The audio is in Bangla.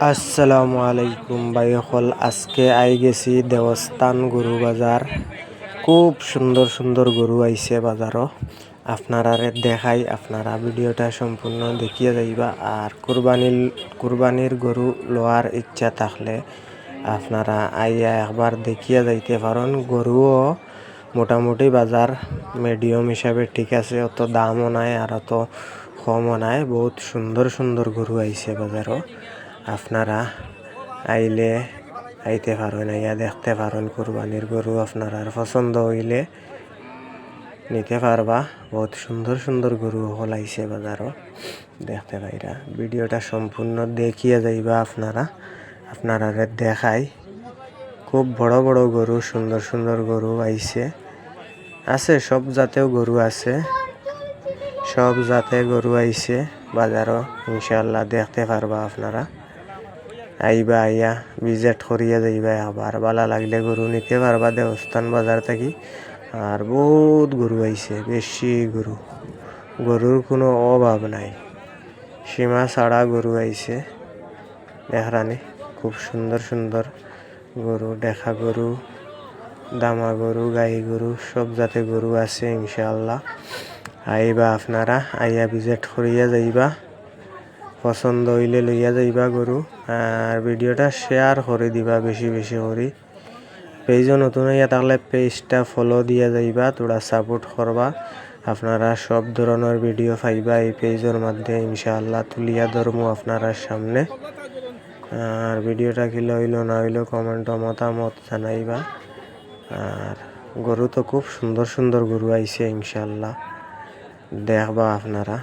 আসসালামু আলাইকুম ভাই হল। আজকে আই গেছি দেবস্থান গরু বাজার। খুব সুন্দর সুন্দর গরু আইছে বাজারও। আপনারা দেখাই, আপনারা ভিডিওটা সম্পূর্ণ দেখিয়ে যাইবা। আর কুরবানির গরু লোয়ার ইচ্ছা থাকলে আপনারা আইয়া একবার দেখিয়ে যাইতে পারেন। গরুও মোটামুটি বাজার মিডিয়াম হিসাবে ঠিক আছে, অত দামও নাই আর অত কমও নাই। বহুত সুন্দর সুন্দর গরু আইছে বাজারও। আপনারা আইতে পারেন, আইয়া দেখতে পারেন কুরবানির গরু। আপনারা পছন্দ হইলে নিতে পারবা। বহুত সুন্দর সুন্দর গরু হল আইছে বাজারও, দেখতে পাইরা। ভিডিওটা সম্পূর্ণ দেখিয়ে যাইবা আপনারা দেখাই। খুব বড় বড় গরু, সুন্দর সুন্দর গরু আইছে। আছে সব জাতেও গরু আছে, সব জাতে গরু আইছে বাজারও। ইনশাআল্লাহ দেখতে পারবা আপনারা। আইবা, আইয়া ভিজিট করিয়া যাইবা। আবার ভালো লাগলে গরু নিতে পারবা দেবস্থান বাজার থেকে। আর বহুত গরু আইছে, বেশি গরুর কোনো অভাব নাই, সীমা ছাড়া গরু আইছে। দেখরানি খুব সুন্দর সুন্দর গরু, দেখা গরু, দামা গরু, গাই গরু, সব জাতে গরু আছে ইনশাআল্লাহ। আইবা আপনারা, আইয়া ভিজিট করিয়া যাইবা। পছন্দ হইলে লইয়া যাইবা গরু। আর ভিডিওটা শেয়ার করে দিবা বেশি বেশি করে। পেজও নতুন হইয়া থাকলে পেজটা ফলো দিয়া যাইবা, তোরা সাপোর্ট করবা। আপনারা সব ধরনের ভিডিও পাইবা এই পেজের মধ্যে ইনশাআল্লাহ তুলিয়া ধরমু আপনারা সামনে। আর ভিডিওটা কি লইলো না হইলো কমেন্ট মতামত জানাইবা। আর গরু তো খুব সুন্দর সুন্দর গরু আইছে ইনশাআল্লাহ, দেখবা আপনারা।